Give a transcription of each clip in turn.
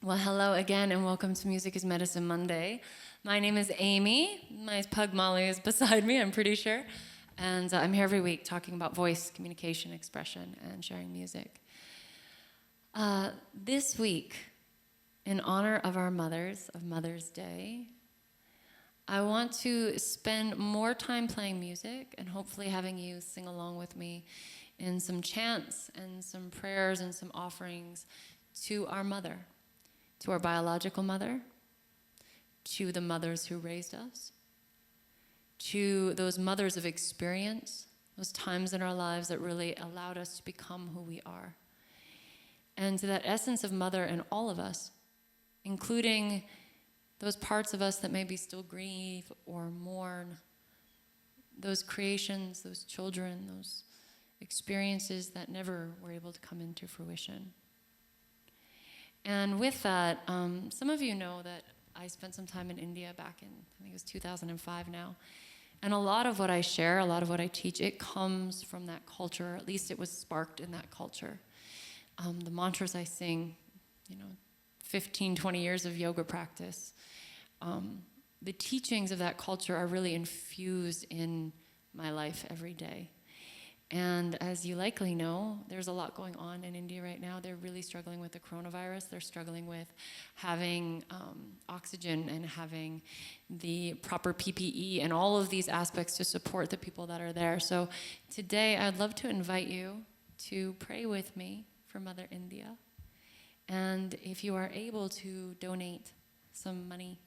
Well, hello again, and welcome to Music is Medicine Monday. My name is Amy. My pug Molly is beside me, I'm pretty sure. And I'm here every week talking about voice, communication, expression, and sharing music. This week, in honor of our mothers, of Mother's Day, I want to spend more time playing music and hopefully having you sing along with me in some chants and some prayers and some offerings to our mother. To our biological mother, to the mothers who raised us, to those mothers of experience, those times in our lives that really allowed us to become who we are, and to that essence of mother in all of us, including those parts of us that maybe still grieve or mourn, those creations, those children, those experiences that never were able to come into fruition. And with that, some of you know that I spent some time in India back in, I think it was 2005 now. And a lot of what I share, a lot of what I teach, it comes from that culture, or at least it was sparked in that culture. The mantras I sing, 15, 20 years of yoga practice, the teachings of that culture are really infused in my life every day. And as you likely know, there's a lot going on in India right now. They're really struggling with the coronavirus. They're struggling with having oxygen and having the proper PPE and all of these aspects to support the people that are there. So today I'd love to invite you to pray with me for Mother India. And if you are able to donate some money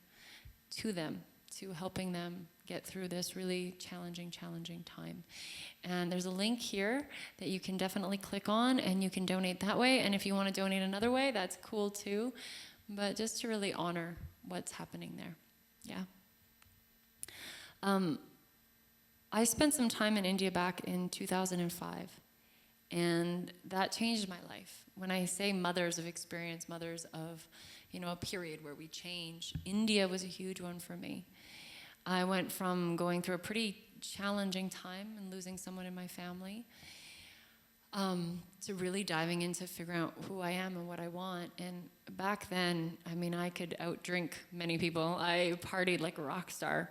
to them, to helping them get through this really challenging time. And there's a link here that you can definitely click on and you can donate that way. And if you want to donate another way, that's cool too. But just to really honor what's happening there. Yeah. I spent some time in India back in 2005, and that changed my life. When I say mothers of experience, mothers of, a period where we change, India was a huge one for me. I went from going through a pretty challenging time and losing someone in my family to really diving into figuring out who I am and what I want. And back then, I could outdrink many people. I partied like a rock star,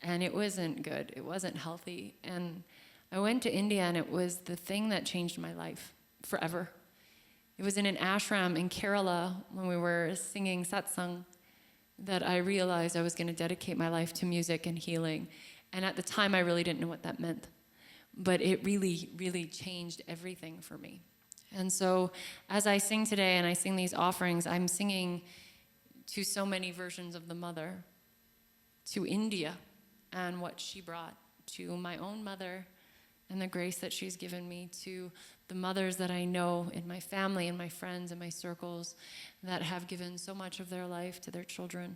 and it wasn't good. It wasn't healthy. And I went to India, and it was the thing that changed my life forever. It was in an ashram in Kerala when we were singing satsang that I realized I was going to dedicate my life to music and healing. And at the time, I really didn't know what that meant. But it really, really changed everything for me. And so as I sing today and I sing these offerings, I'm singing to so many versions of the mother, to India and what she brought, to my own mother and the grace that she's given me, to the mothers that I know in my family and my friends and my circles that have given so much of their life to their children,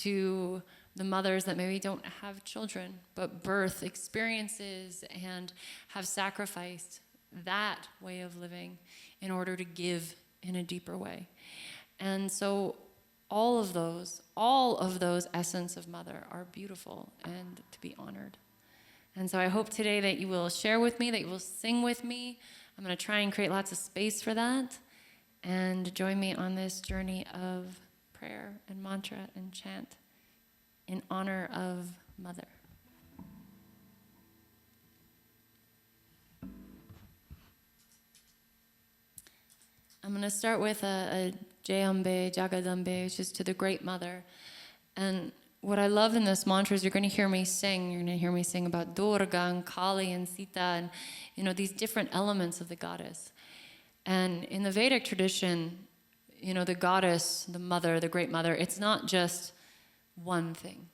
to the mothers that maybe don't have children, but birth experiences and have sacrificed that way of living in order to give in a deeper way. And so all of those essence of mother are beautiful and to be honored. And so I hope today that you will share with me, that you will sing with me. I'm going to try and create lots of space for that. And join me on this journey of prayer and mantra and chant in honor of Mother. I'm going to start with a Jayambe, Jagadambe, which is to the Great Mother. And what I love in this mantra is you're going to hear me sing. You're going to hear me sing about Durga and Kali and Sita and, these different elements of the goddess. And in the Vedic tradition, the goddess, the mother, the Great Mother, it's not just one thing,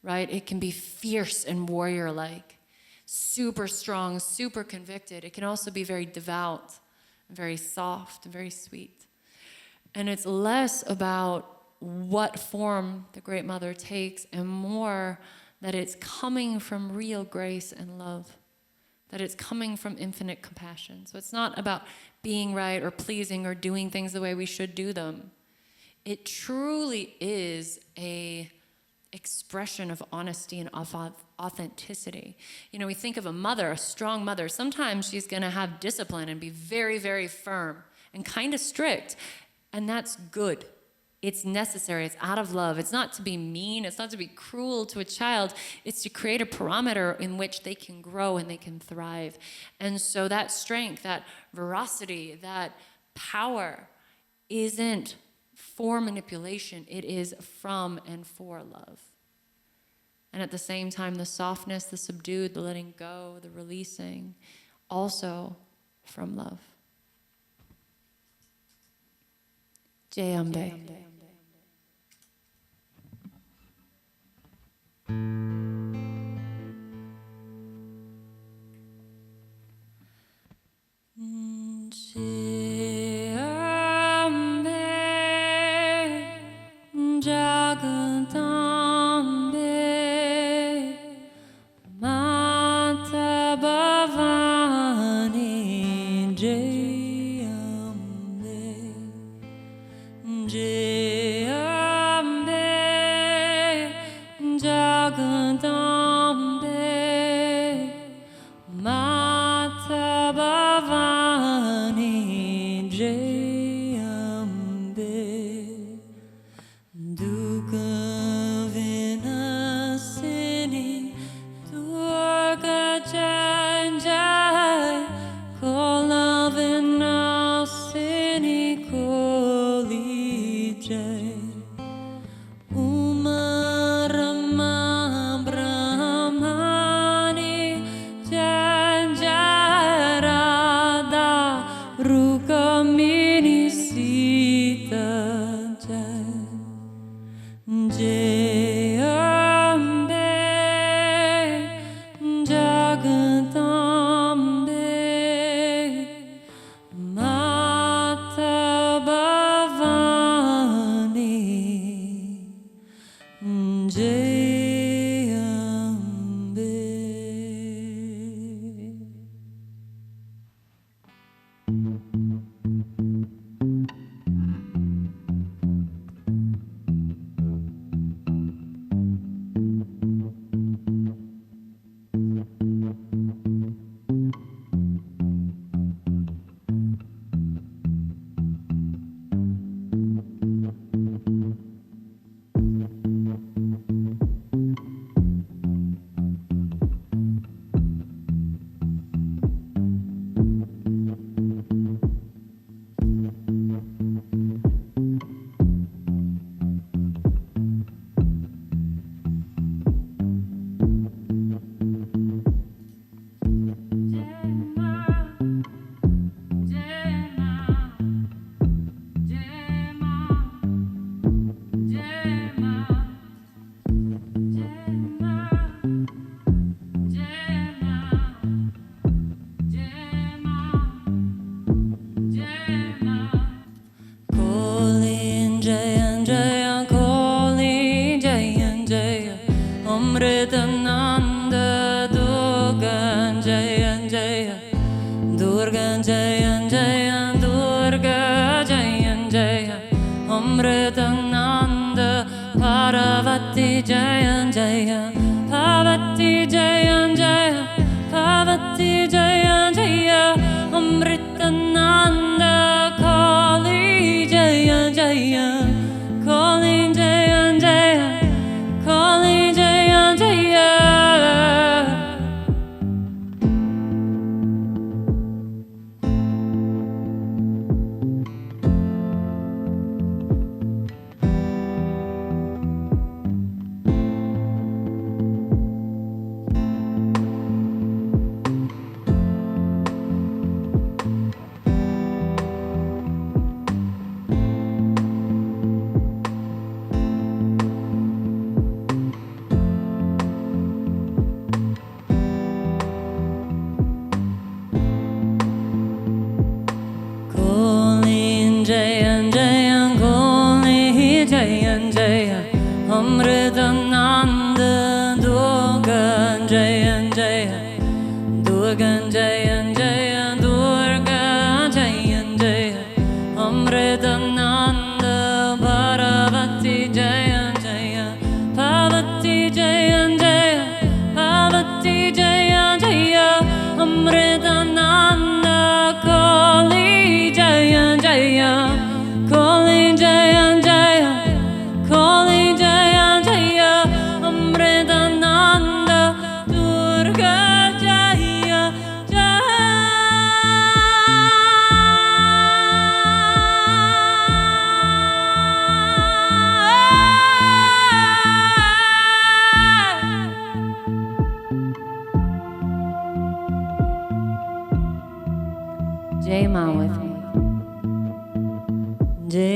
right? It can be fierce and warrior-like, super strong, super convicted. It can also be very devout, very soft, very sweet. And it's less about what form the Great Mother takes and more that it's coming from real grace and love, that it's coming from infinite compassion. So it's not about being right or pleasing or doing things the way we should do them. It truly is a expression of honesty and authenticity. We think of a mother, a strong mother. Sometimes she's going to have discipline and be very, very firm and kind of strict. And that's good. It's necessary. It's out of love. It's not to be mean. It's not to be cruel to a child. It's to create a parameter in which they can grow and they can thrive. And so that strength, that veracity, that power isn't for manipulation. It is from and for love. And at the same time, the softness, the subdued, the letting go, the releasing, also from love. Jai Ambe.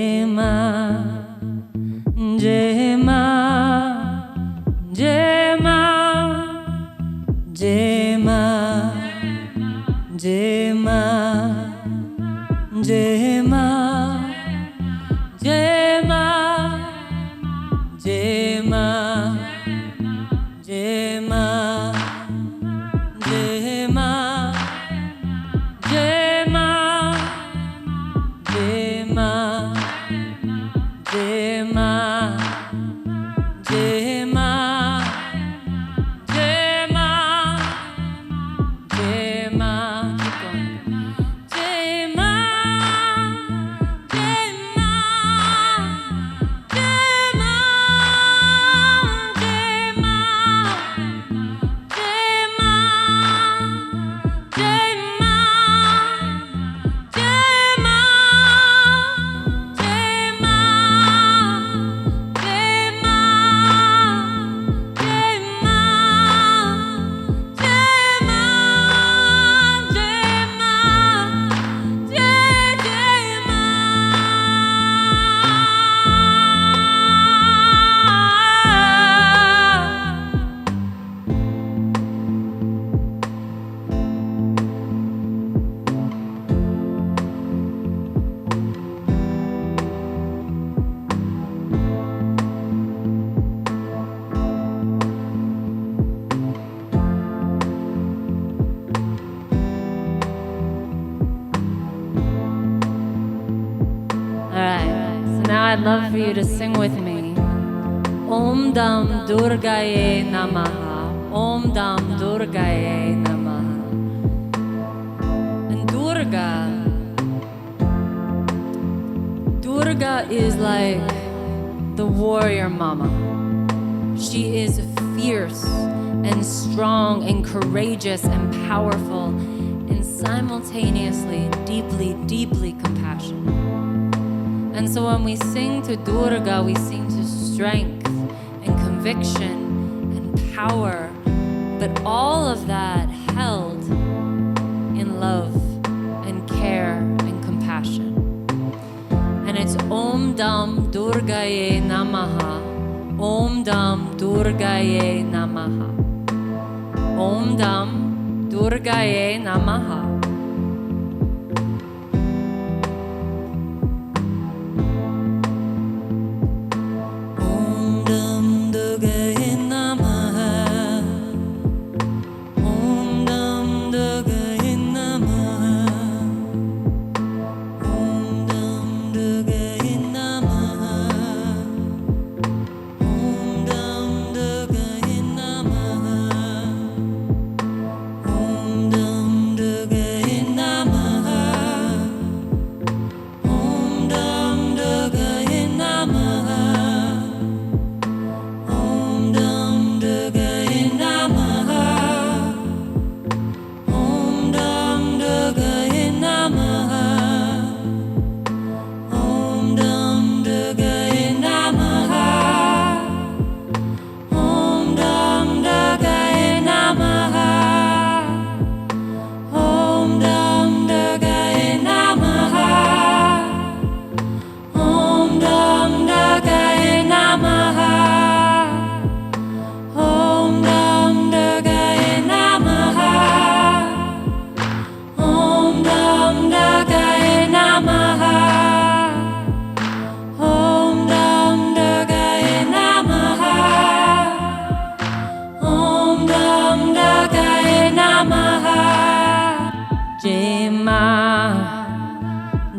Jema, Jema, Jema, Jema, Jema, Jema, Jema, Jema, Jema, Jema, Jema, Jema, Jema, Jema, Jema, Jema, keep going. Jema, Jema, Jema, Jema, Jema, Jema, Jema, I'd love for you to sing with me. Om Dam Durgaye Namaha. Om Dam Durgaye Namaha. And Durga is like the warrior mama. She is fierce and strong and courageous and powerful and simultaneously deeply, deeply compassionate. And so when we sing to Durga, we sing to strength and conviction and power, but all of that held in love and care and compassion. And it's Om Dam Durgaye Namaha. Om Dam Durgaye Namaha. Om Dam Durgaye Namaha.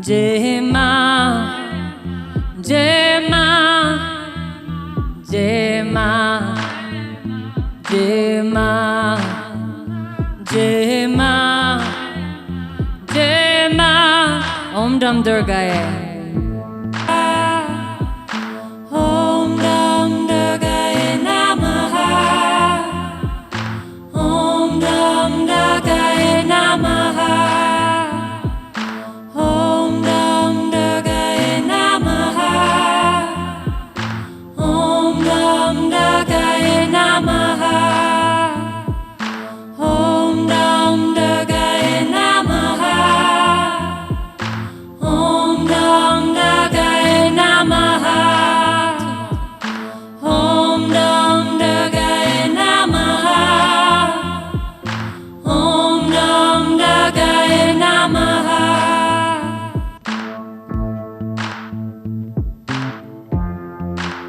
Jema, Jema, Jema, Jema, Jema, Jema, Om Dam Durgaye. Om Dam Durgaye Namaha. Om Dam Durgaye Namaha. Om Dam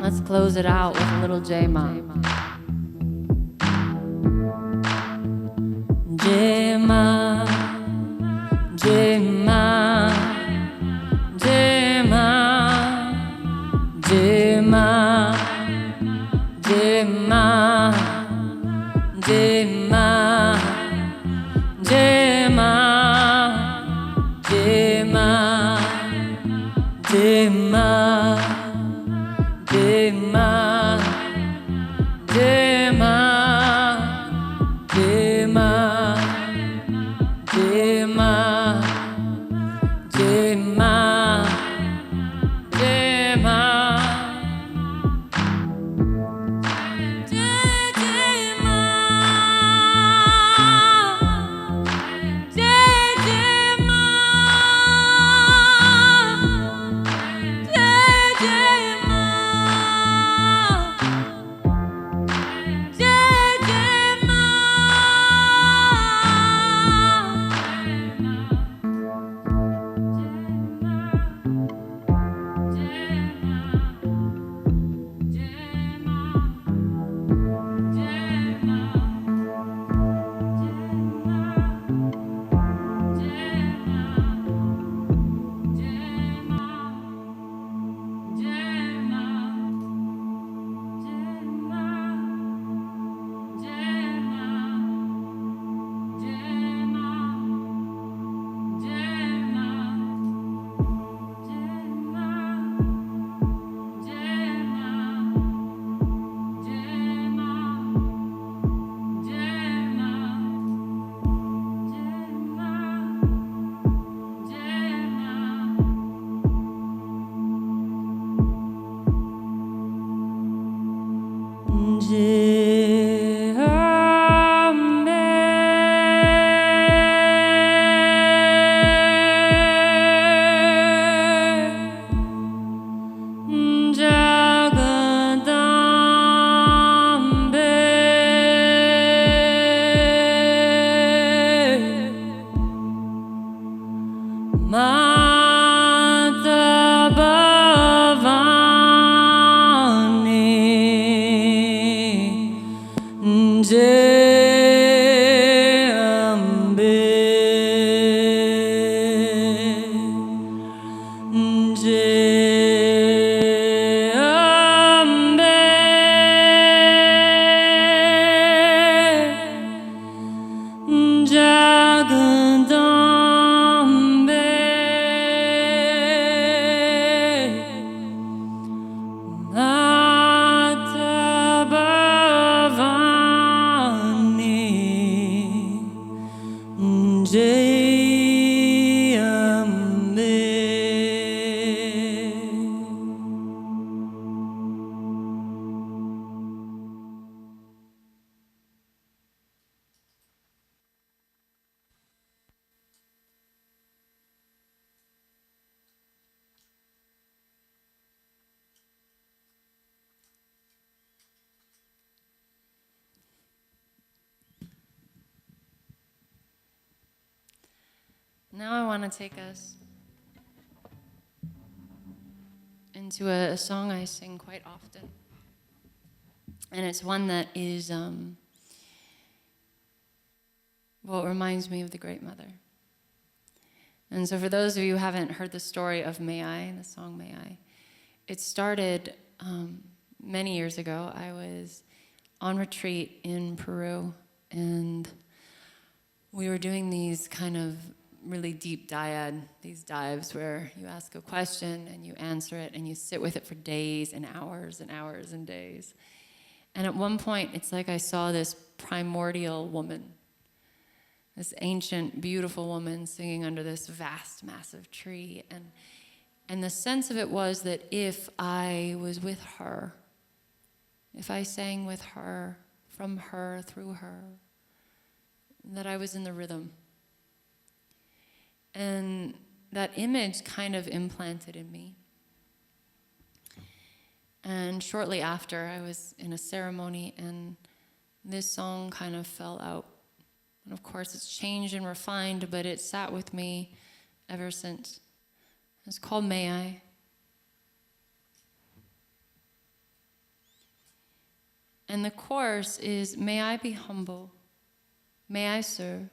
Let's close it out with a little J-Ma. J-Ma, J-Ma, J-Ma, J-Ma, J-Ma, J-Ma, J-Ma, J-Ma, J-Ma, J-Ma, J-Ma, J-Ma, J-Ma, J-Ma, Now I want to take us into a song I sing quite often. And it's one that is, well, it reminds me of the Great Mother. And so for those of you who haven't heard the story of May I, the song May I, it started many years ago. I was on retreat in Peru, and we were doing these kind of really deep dyad, these dives where you ask a question and you answer it and you sit with it for days and hours and hours and days. And at one point, it's like I saw this primordial woman, this ancient, beautiful woman singing under this vast, massive tree. And the sense of it was that if I was with her, if I sang with her, from her, through her, that I was in the rhythm. And that image kind of implanted in me. And shortly after, I was in a ceremony, and this song kind of fell out. And of course, it's changed and refined, but it sat with me ever since. It's called May I. And the course is, may I be humble, may I serve,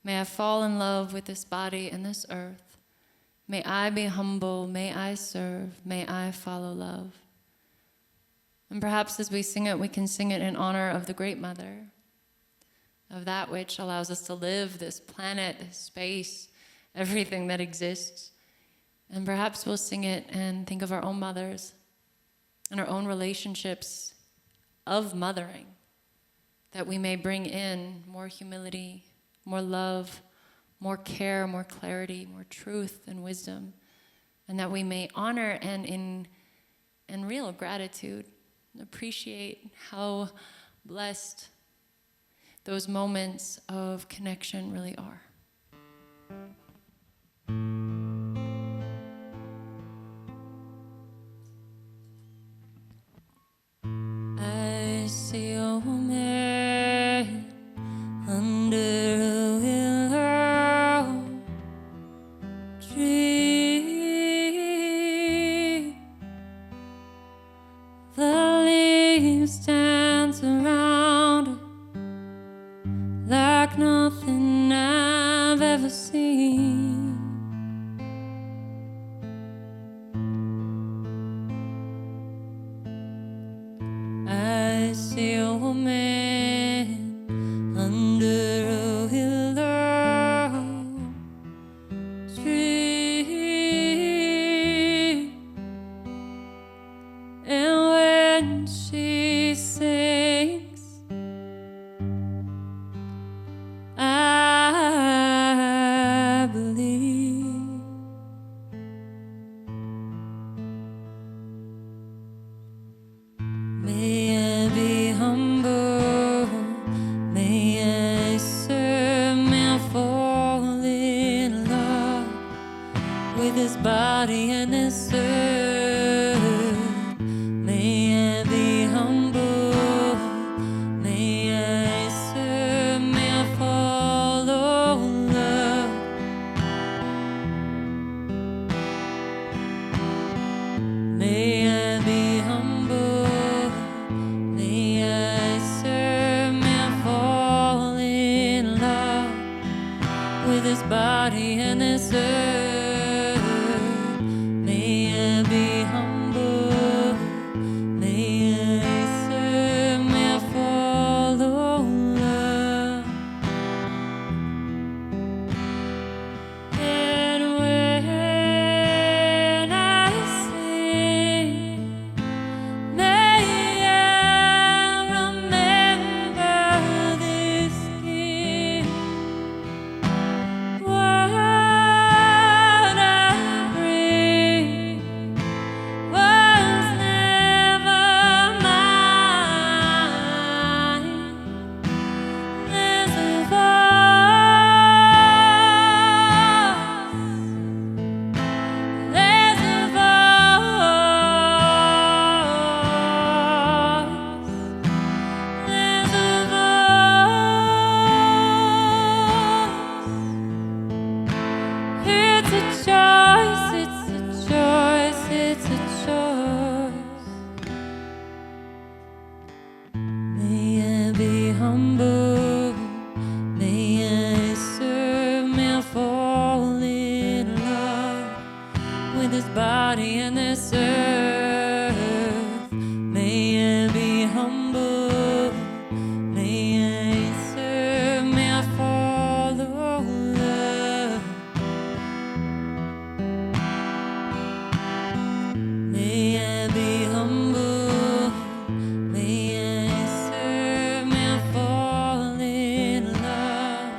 may I fall in love with this body and this earth, may I be humble, may I serve, may I follow love. And perhaps as we sing it, we can sing it in honor of the Great Mother, of that which allows us to live, this planet, this space, everything that exists. And perhaps we'll sing it and think of our own mothers and our own relationships of mothering, that we may bring in more humility, more love, more care, more clarity, more truth and wisdom, and that we may honor and in real gratitude appreciate how blessed those moments of connection really are. I see a woman under a willow tree. The leaves dance around her like nothing I've ever seen. I see a woman under a willow tree, and when she sings, I believe. May I be humble, may I serve, may I fall in love with this body and this earth. May I be humble, may I serve, may I follow love. May I be humble, may I serve, may I fall in love with this body and this earth. May I be humble, may I serve, may I follow love. And when I sing, may I remember this King. What I bring was never mine. There's a voice, there's a voice, it's a choice, it's a choice, it's a choice. May I be humble, may I serve, may I fall in love with this body and this earth. May I be humble, may I serve, may I follow love. May I be humble, may I serve, may I fall in love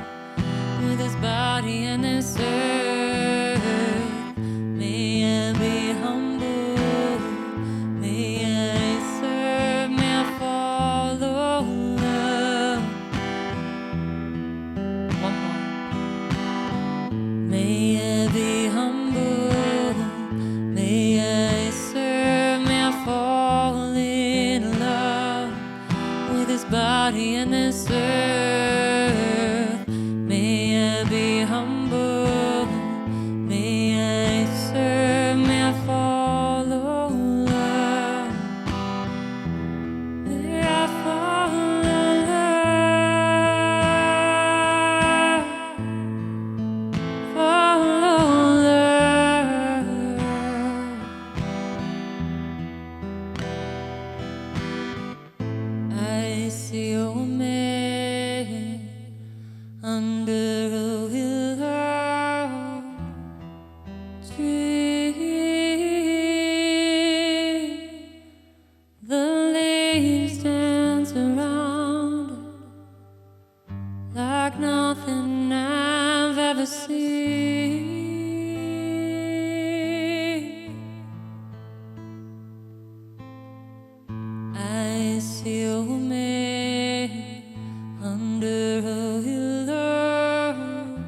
with this body and this earth. May I be humble, may I serve, may I follow love. One more. May I be humble, may I serve, may I fall in love with this body and this earth. May I be humble, may I serve, may I follow love. May I seal me under a willow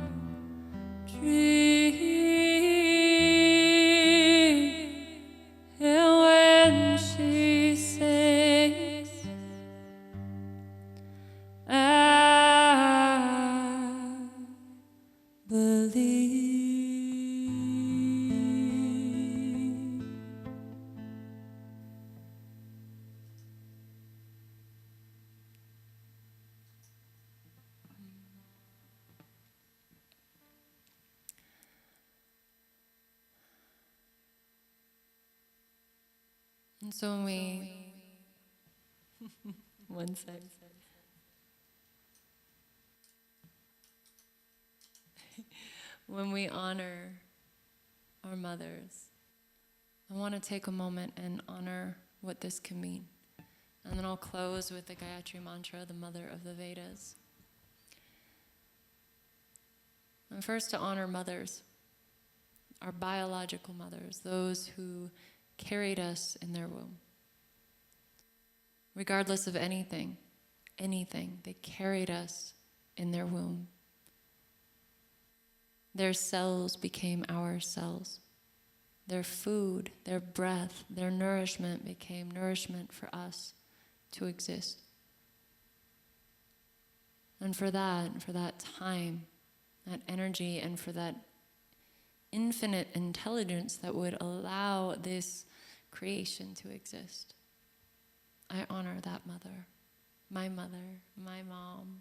tree. And when she sings, I believe. And so when we, one side. When we honor our mothers, I want to take a moment and honor what this can mean. And then I'll close with the Gayatri Mantra, the mother of the Vedas. And first, to honor mothers, our biological mothers, those who carried us in their womb. Regardless of anything, they carried us in their womb. Their cells became our cells. Their food, their breath, their nourishment became nourishment for us to exist. And for that time, that energy, and for that infinite intelligence that would allow this creation to exist, I honor that mother, my mom,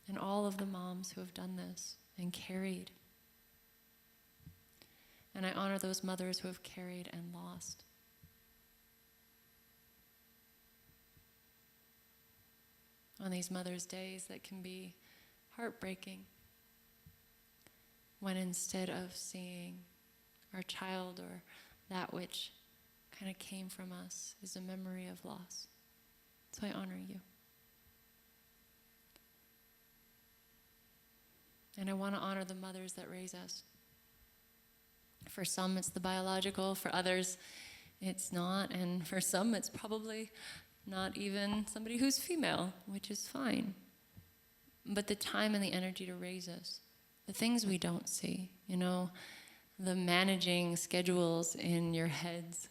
and all of the moms who have done this and carried. And I honor those mothers who have carried and lost. On these Mother's Days that can be heartbreaking, when instead of seeing our child or that which kind of came from us is a memory of loss. So I honor you. And I want to honor the mothers that raise us. For some, it's the biological. For others, it's not. And for some, it's probably not even somebody who's female, which is fine. But the time and the energy to raise us, the things we don't see, the managing schedules in your heads,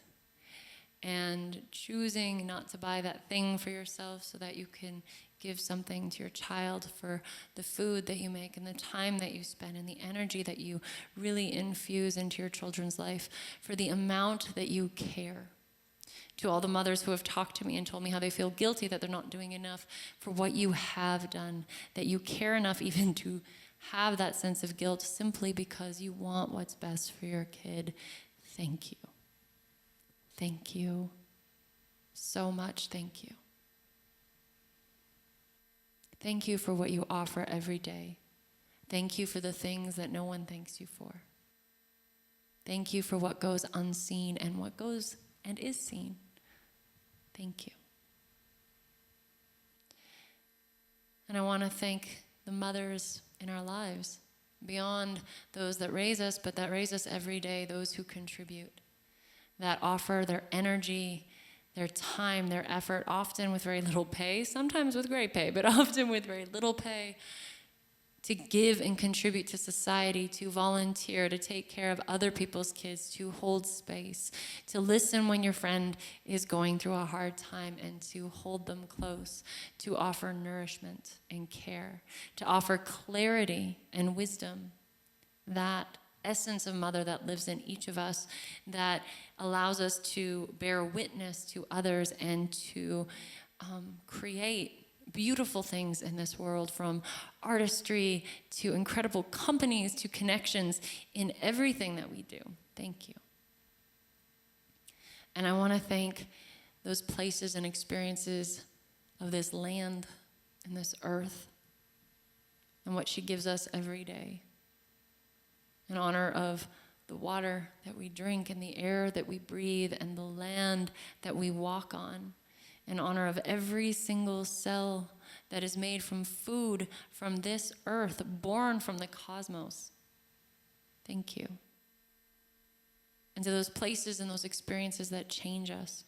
and choosing not to buy that thing for yourself so that you can give something to your child, for the food that you make and the time that you spend and the energy that you really infuse into your children's life, for the amount that you care. To all the mothers who have talked to me and told me how they feel guilty that they're not doing enough for what you have done, that you care enough even to have that sense of guilt simply because you want what's best for your kid. Thank you. Thank you so much. Thank you. Thank you for what you offer every day. Thank you for the things that no one thanks you for. Thank you for what goes unseen and what goes and is seen. Thank you. And I want to thank the mothers in our lives, beyond those that raise us, but that raise us every day, those who contribute, that offer their energy, their time, their effort, often with very little pay, sometimes with great pay, but often with very little pay, to give and contribute to society, to volunteer, to take care of other people's kids, to hold space, to listen when your friend is going through a hard time and to hold them close, to offer nourishment and care, to offer clarity and wisdom, that essence of mother that lives in each of us, that allows us to bear witness to others and to create beautiful things in this world, from artistry to incredible companies to connections in everything that we do. Thank you. And I want to thank those places and experiences of this land and this earth and what she gives us every day, in honor of the water that we drink and the air that we breathe and the land that we walk on, in honor of every single cell that is made from food from this earth, born from the cosmos. Thank you. And to those places and those experiences that change us,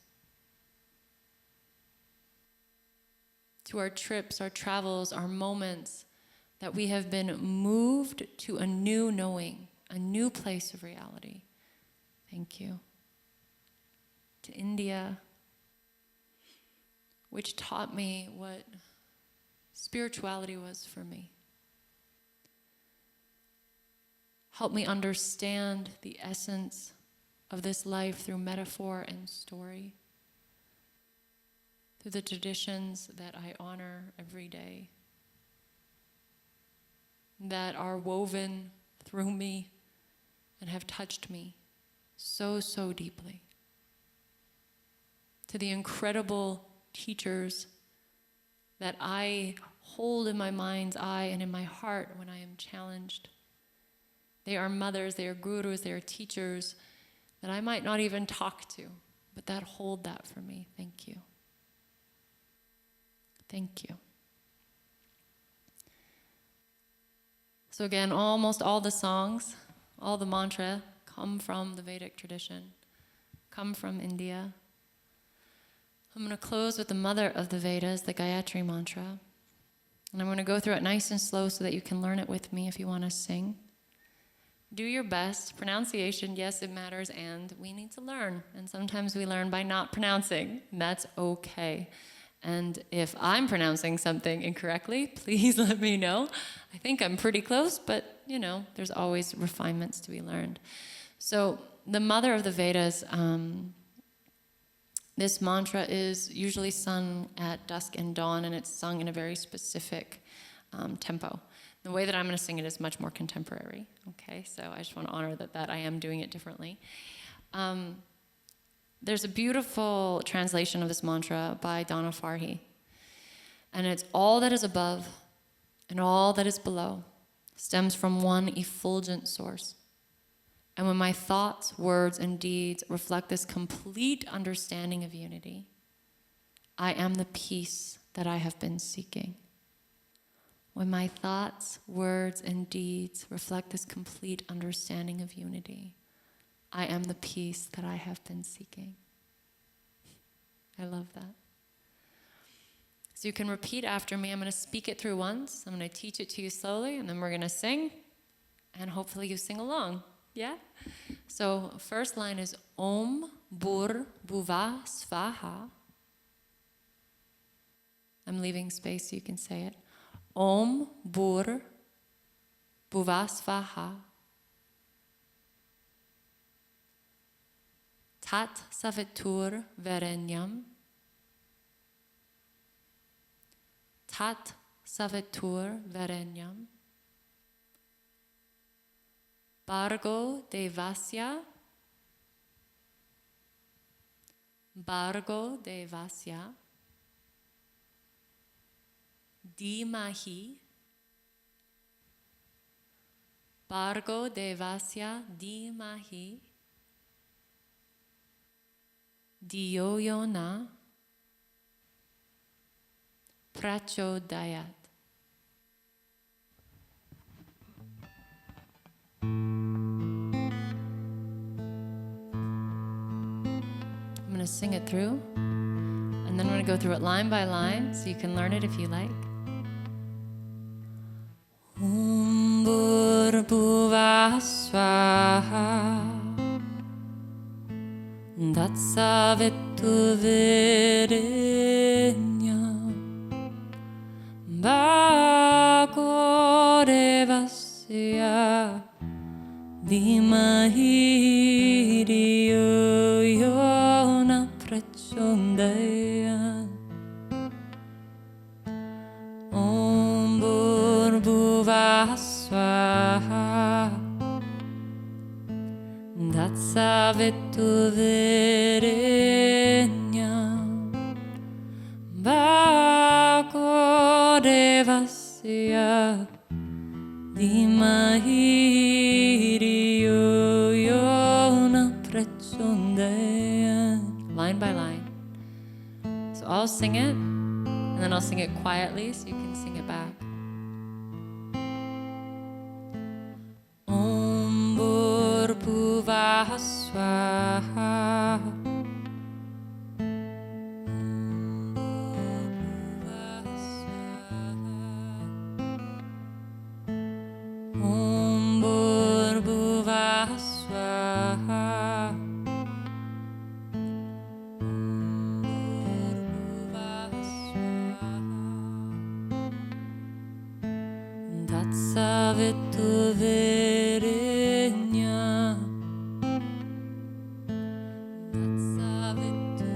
to our trips, our travels, our moments, that we have been moved to a new knowing, a new place of reality. Thank you. To India, which taught me what spirituality was for me. Help me understand the essence of this life through metaphor and story, through the traditions that I honor every day, that are woven through me and have touched me so, so deeply. To the incredible teachers that I hold in my mind's eye and in my heart when I am challenged. They are mothers, they are gurus, they are teachers that I might not even talk to, but that hold that for me. Thank you. Thank you. So again, almost all the songs, all the mantra come from the Vedic tradition, come from India. I'm going to close with the mother of the Vedas, the Gayatri mantra. And I'm going to go through it nice and slow so that you can learn it with me if you want to sing. Do your best. Pronunciation, yes, it matters, and we need to learn. And sometimes we learn by not pronouncing. That's okay. And if I'm pronouncing something incorrectly, please let me know. I think I'm pretty close, but there's always refinements to be learned. So the mother of the Vedas, this mantra is usually sung at dusk and dawn, and it's sung in a very specific tempo. The way that I'm going to sing it is much more contemporary, okay? So I just want to honor that I am doing it differently. There's a beautiful translation of this mantra by Donna Farhi, and it's all that is above and all that is below stems from one effulgent source. And when my thoughts, words, and deeds reflect this complete understanding of unity, I am the peace that I have been seeking. When my thoughts, words, and deeds reflect this complete understanding of unity, I am the peace that I have been seeking. I love that. So you can repeat after me. I'm going to speak it through once. I'm going to teach it to you slowly, and then we're going to sing, and hopefully you sing along. Yeah? So first line is Om Bhur Bhuva Svaha. I'm leaving space so you can say it. Om Bhur Bhuva Svaha. Tat Savitur Varenyam. Tat Savitur Varenyam. Bhargo Devasya. Bhargo Devasya. Dhimahi. Bhargo Devasya Dhimahi. Dhiyo yo na prachodayat. I'm going to sing it through, and then I'm going to go through it line by line so you can learn it if you like. Om Bhur Bhuva Svaha. Tatsavitu Varenyam. Bhargo Devasya Dhimahi Dhiyo yo na prachodayat. Om Bhur Bhuva Svaha. Tatsavitu Varenyam. Bhargo Devasya Dhimahi Dhiyo yo na prachodayat. Line by line. So I'll sing it, and then I'll sing it quietly so you can sing it back. Om Bhur Bhuva Svaha. savetu verenya. Dat savetu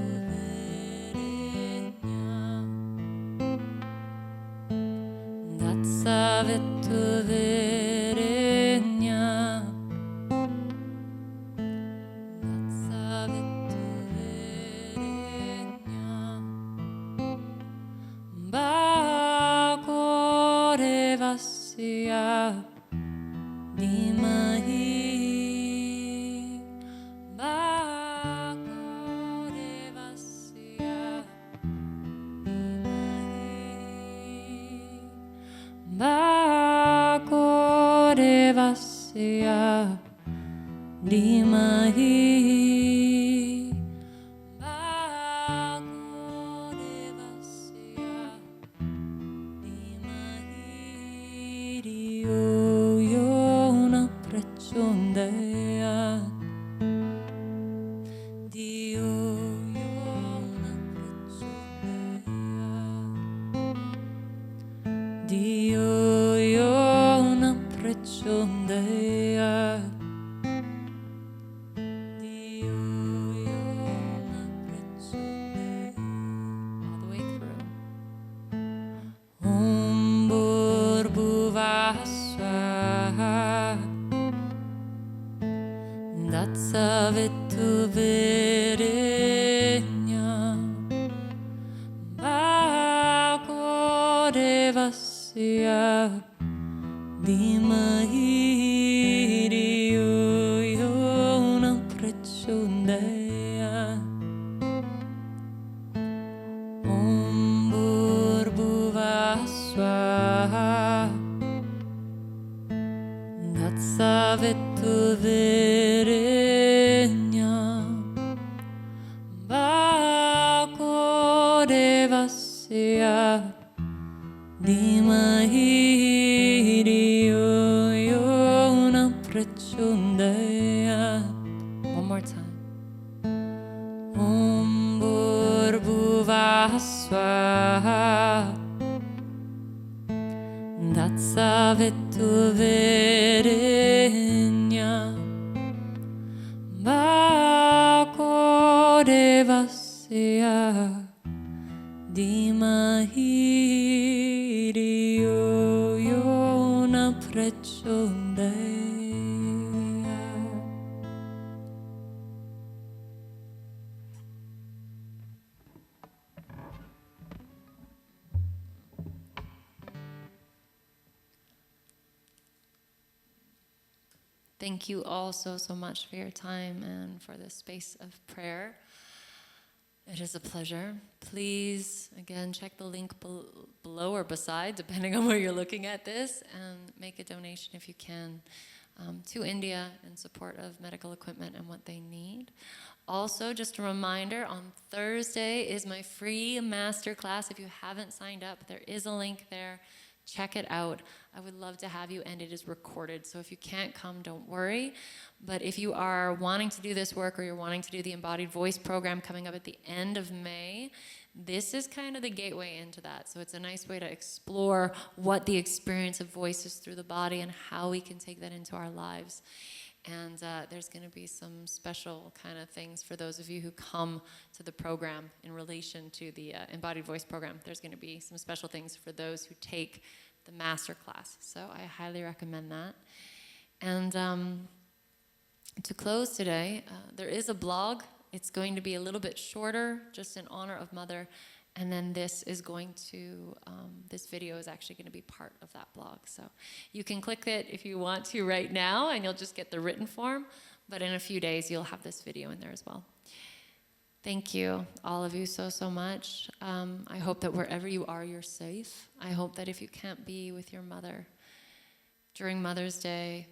verenya. Dat savetu verenya. Dat savetu verenya. Bakore vasya dhimahi. Bakore vasya dhimahi. Bakore vasya dhimahi. Dat savetu verenya. Bakore vasya dhimahi. Dhiyo yona prachodaya. Om Bhurvubhuva Swaha. Dat savetu verenya. Bakore vasya dhimahi. Dhiyo yona prachodaya. One more time. Om Bhurvubhuva Swaha. Dat savetu verenya. Bakore vasya dhimahi. Dhiyo yona prachodaya. Thank you all so much for your time and for this space of prayer. It is a pleasure. Please, again, check the link below or beside, depending on where you're looking at this, and make a donation if you can to India in support of medical equipment and what they need. Also, just a reminder, on Thursday is my free masterclass. If you haven't signed up, there is a link there. Check it out. I would love to have you, and it is recorded. So if you can't come, don't worry. But if you are wanting to do this work, or you're wanting to do the Embodied Voice program coming up at the end of May, this is kind of the gateway into that. So it's a nice way to explore what the experience of voice is through the body and how we can take that into our lives. And there's going to be some special kind of things for those of you who come to the program in relation to the Embodied Voice program. There's going to be some special things for those who take the master class. So I highly recommend that. And to close today, there is a blog. It's going to be a little bit shorter, just in honor of Mother. And then this is going to, this video is actually going to be part of that blog. So you can click it if you want to right now, and you'll just get the written form. But in a few days, you'll have this video in there as well. Thank you, all of you, so much. I hope that wherever you are, you're safe. I hope that if you can't be with your mother during Mother's Day,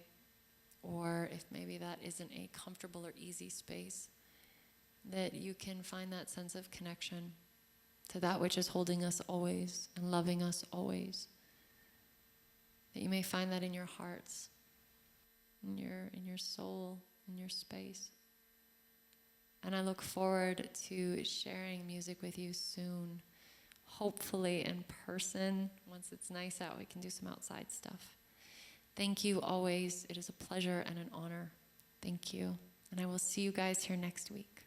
or if maybe that isn't a comfortable or easy space, that you can find that sense of connection to that which is holding us always and loving us always. That you may find that in your hearts, in your soul, in your space. And I look forward to sharing music with you soon, hopefully in person. Once it's nice out, we can do some outside stuff. Thank you always. It is a pleasure and an honor. Thank you. And I will see you guys here next week.